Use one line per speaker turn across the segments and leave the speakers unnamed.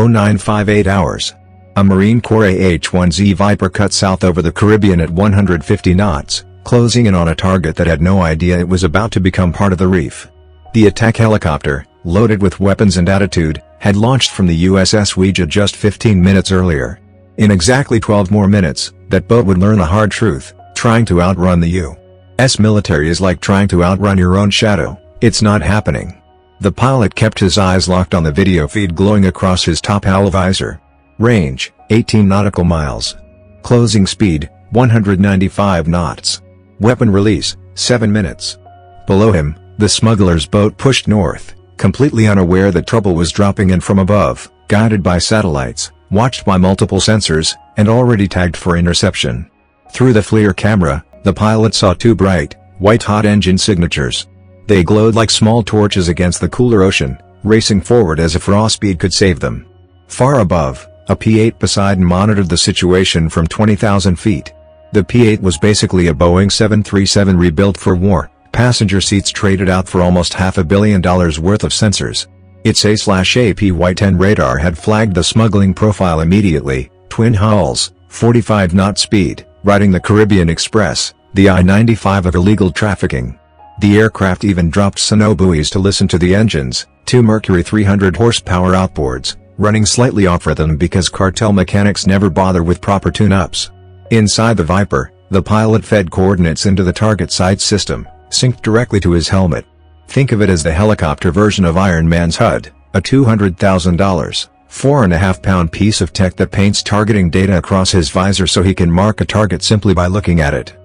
0958 hours. A Marine Corps AH-1Z Viper cut south over the Caribbean at 150 knots, closing in on a target that had no idea it was about to become part of the reef. The attack helicopter, loaded with weapons and attitude, had launched from the USS Ouija just 15 minutes earlier. In exactly 12 more minutes, that boat would learn a hard truth: trying to outrun the U.S. military is like trying to outrun your own shadow. It's not happening. The pilot kept his eyes locked on the video feed glowing across his top owl visor. Range, 18 nautical miles. Closing speed, 195 knots. Weapon release, 7 minutes. Below him, the smuggler's boat pushed north, completely unaware that trouble was dropping in from above, guided by satellites, watched by multiple sensors, and already tagged for interception. Through the FLIR camera, the pilot saw two bright, white-hot engine signatures. They glowed like small torches against the cooler ocean, racing forward as if raw speed could save them. Far above, a P-8 Poseidon monitored the situation from 20,000 feet. The P-8 was basically a Boeing 737 rebuilt for war, passenger seats traded out for almost $500 million worth of sensors. Its A/AP-Y10 radar had flagged the smuggling profile immediately: twin hulls, 45-knot speed, riding the Caribbean Express, the I-95 of illegal trafficking. The aircraft even dropped sonobuoys to listen to the engines, two Mercury 300 horsepower outboards, running slightly off rhythm because cartel mechanics never bother with proper tune-ups. Inside the Viper, the pilot fed coordinates into the target sight system, synced directly to his helmet. Think of it as the helicopter version of Iron Man's HUD, a $200,000, 4.5-pound piece of tech that paints targeting data across his visor so he can mark a target simply by looking at it.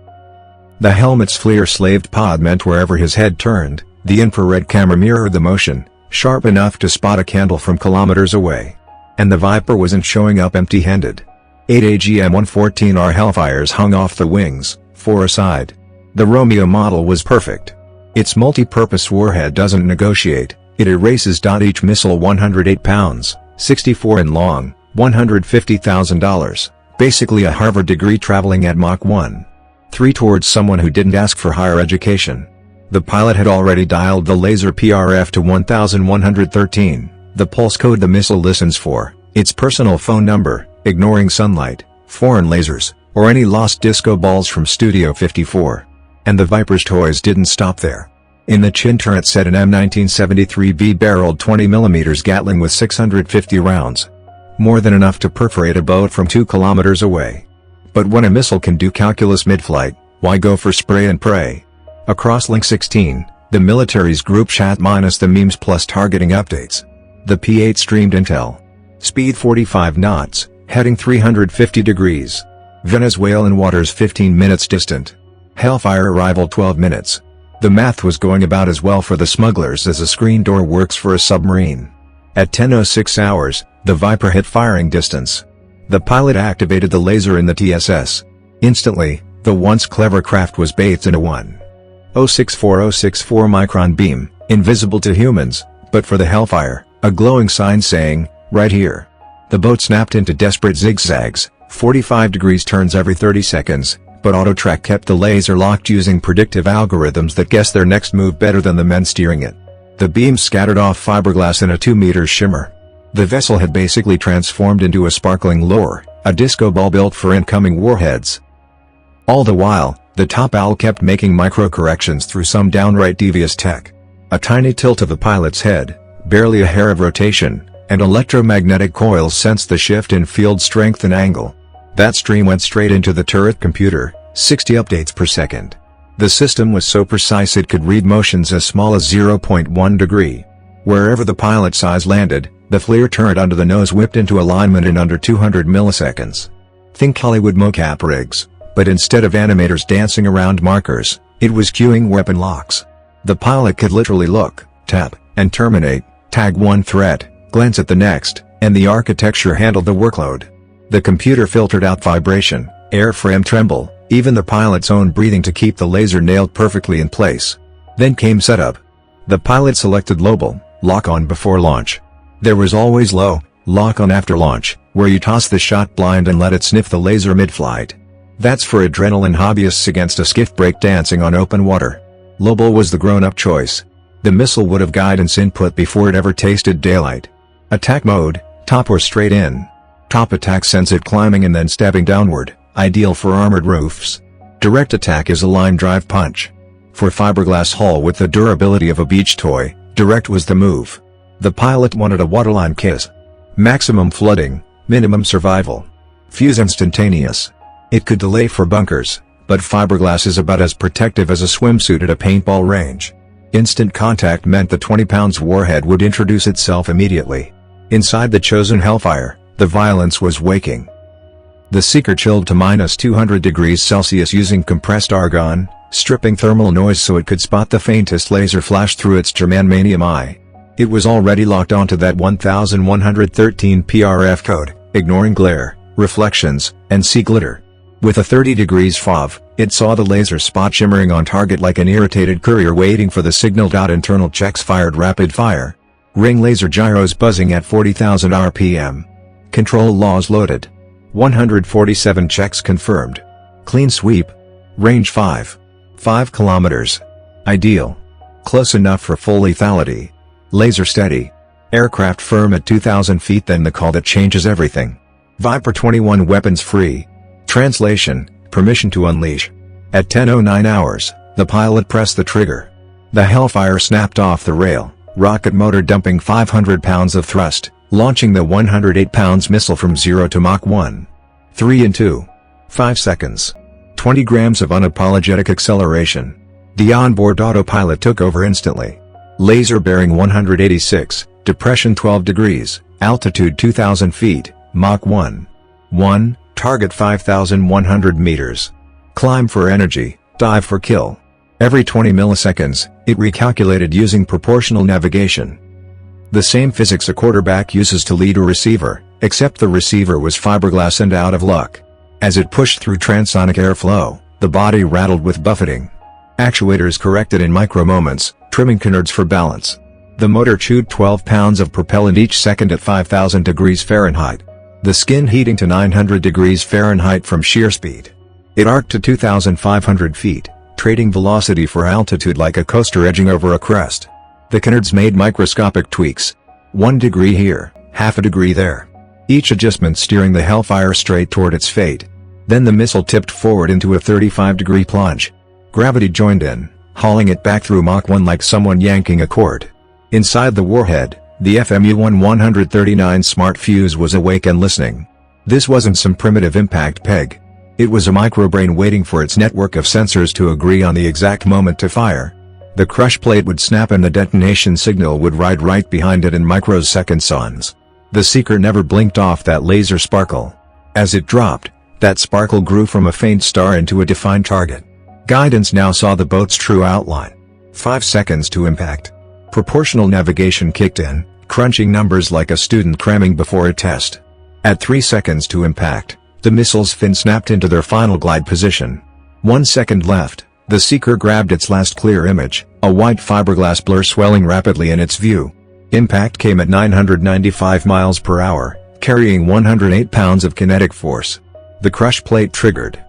The helmet's FLIR-slaved pod meant wherever his head turned, the infrared camera mirrored the motion, sharp enough to spot a candle from kilometers away. And the Viper wasn't showing up empty-handed. 8 AGM-114R Hellfires hung off the wings, 4 aside. The Romeo model was perfect. Its multi-purpose warhead doesn't negotiate, it erases. Each missile 108 pounds, 64 in long, $150,000, basically a Harvard degree traveling at Mach 1.3 towards someone who didn't ask for higher education. The pilot had already dialed the laser PRF to 1113, the pulse code the missile listens for, its personal phone number, ignoring sunlight, foreign lasers, or any lost disco balls from Studio 54. And the Viper's toys didn't stop there. In the chin turret sat an M1973 V-barreled 20mm Gatling with 650 rounds. More than enough to perforate a boat from 2 kilometers away. But when a missile can do calculus mid-flight, why go for spray and pray? Across Link 16, the military's group chat minus the memes plus targeting updates. The P-8 streamed intel. Speed 45 knots, heading 350 degrees. Venezuelan waters 15 minutes distant. Hellfire arrival 12 minutes. The math was going about as well for the smugglers as a screen door works for a submarine. At 10:06 hours, the Viper hit firing distance. The pilot activated the laser in the TSS. Instantly, the once clever craft was bathed in a 1.064 micron beam, invisible to humans, but for the Hellfire, a glowing sign saying, "Right here." The boat snapped into desperate zigzags, 45 degrees turns every 30 seconds, but AutoTrack kept the laser locked using predictive algorithms that guessed their next move better than the men steering it. The beams scattered off fiberglass in a 2-meter shimmer. The vessel had basically transformed into a sparkling lure, a disco ball built for incoming warheads. All the while, the top owl kept making micro-corrections through some downright devious tech. A tiny tilt of the pilot's head, barely a hair of rotation, and electromagnetic coils sensed the shift in field strength and angle. That stream went straight into the turret computer, 60 updates per second. The system was so precise it could read motions as small as 0.1 degree. Wherever the pilot's eyes landed, the FLIR turret under the nose whipped into alignment in under 200 milliseconds. Think Hollywood mocap rigs, but instead of animators dancing around markers, it was cueing weapon locks. The pilot could literally look, tap, and terminate, tag one threat, glance at the next, and the architecture handled the workload. The computer filtered out vibration, airframe tremble, even the pilot's own breathing to keep the laser nailed perfectly in place. Then came setup. The pilot selected global, lock on before launch. There was always low, lock on after launch, where you toss the shot blind and let it sniff the laser mid-flight. That's for adrenaline hobbyists against a skiff break dancing on open water. Global was the grown-up choice. The missile would have guidance input before it ever tasted daylight. Attack mode, Top or straight in. Top attack sends it climbing and then stabbing downward, ideal for armored roofs. Direct attack is a line drive punch. For fiberglass hull with the durability of a beach toy, direct was the move. The pilot wanted a waterline kiss. Maximum flooding, minimum survival. Fuse instantaneous. It could delay for bunkers, but fiberglass is about as protective as a swimsuit at a paintball range. Instant contact meant the 20 pounds warhead would introduce itself immediately. Inside the chosen Hellfire, the violence was waking. The Seeker chilled to -200 degrees Celsius using compressed argon, stripping thermal noise so it could spot the faintest laser flash through its germanium eye. It was already locked onto that 1113 PRF code, ignoring glare, reflections, and sea glitter. With a 30 degrees FOV, it saw the laser spot shimmering on target like an irritated courier waiting for the signal. Internal checks fired rapid fire. Ring laser gyros buzzing at 40,000 RPM. Control laws loaded. 147 checks confirmed. Clean sweep. Range 5 kilometers. Ideal. Close enough for full lethality. Laser steady. Aircraft firm at 2,000 feet, then the call that changes everything. Viper 21 weapons free. Translation, permission to unleash. At 10:09 hours, the pilot pressed the trigger. The Hellfire snapped off the rail, rocket motor dumping 500 pounds of thrust, launching the 108 pounds missile from 0 to Mach 1. 3 in 2.5 seconds. 20 grams of unapologetic acceleration. The onboard autopilot took over instantly. Laser bearing 186, depression 12 degrees, altitude 2,000 feet, Mach 1. Target 5,100 meters. Climb for energy, dive for kill. Every 20 milliseconds, it recalculated using proportional navigation. The same physics a quarterback uses to lead a receiver, except the receiver was fiberglass and out of luck. As it pushed through transonic airflow, the body rattled with buffeting. Actuators corrected in micro moments, trimming canards for balance. The motor chewed 12 pounds of propellant each second at 5,000 degrees Fahrenheit. The skin heating to 900 degrees Fahrenheit from shear speed. It arced to 2,500 feet, trading velocity for altitude like a coaster edging over a crest. The canards made microscopic tweaks. 1 degree here, half a degree there. Each adjustment steering the Hellfire straight toward its fate. Then the missile tipped forward into a 35-degree plunge. Gravity joined in, hauling it back through Mach 1 like someone yanking a cord. Inside the warhead, the FMU-139 smart fuse was awake and listening. This wasn't some primitive impact peg. It was a microbrain waiting for its network of sensors to agree on the exact moment to fire. The crush plate would snap and the detonation signal would ride right behind it in microseconds. The Seeker never blinked off that laser sparkle. As it dropped, that sparkle grew from a faint star into a defined target. Guidance now saw the boat's true outline. 5 seconds to impact. Proportional navigation kicked in, crunching numbers like a student cramming before a test. At 3 seconds to impact, the missile's fin snapped into their final glide position. 1 second left, the Seeker grabbed its last clear image, a white fiberglass blur swelling rapidly in its view. Impact came at 995 miles per hour, carrying 108 pounds of kinetic force. The crush plate triggered.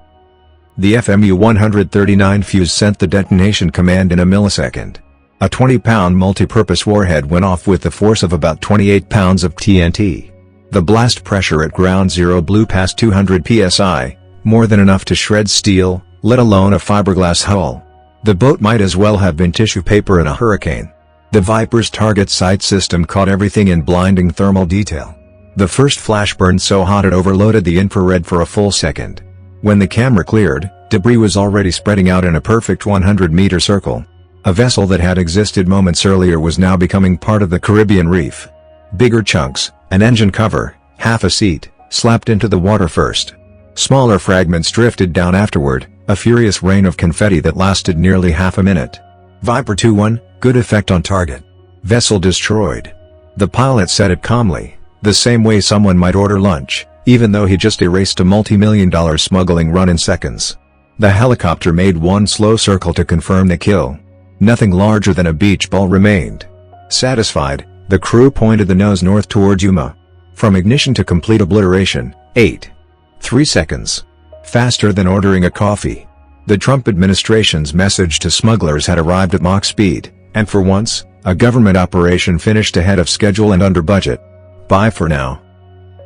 The FMU-139 fuse sent the detonation command in a millisecond. A 20-pound multi-purpose warhead went off with the force of about 28 pounds of TNT. The blast pressure at ground zero blew past 200 psi, more than enough to shred steel, let alone a fiberglass hull. The boat might as well have been tissue paper in a hurricane. The Viper's target sight system caught everything in blinding thermal detail. The first flash burned so hot it overloaded the infrared for a full second. When the camera cleared, debris was already spreading out in a perfect 100-meter circle. A vessel that had existed moments earlier was now becoming part of the Caribbean reef. Bigger chunks, an engine cover, half a seat, slapped into the water first. Smaller fragments drifted down afterward, a furious rain of confetti that lasted nearly half a minute. Viper 2-1, good effect on target. Vessel destroyed. The pilot said it calmly, the same way someone might order lunch, even though he just erased a multi-million-dollar smuggling run in seconds. The helicopter made one slow circle to confirm the kill. Nothing larger than a beach ball remained. Satisfied, the crew pointed the nose north toward Yuma. From ignition to complete obliteration, 3 seconds. Faster than ordering a coffee. The Trump administration's message to smugglers had arrived at Mach speed, and for once, a government operation finished ahead of schedule and under budget. Bye for now.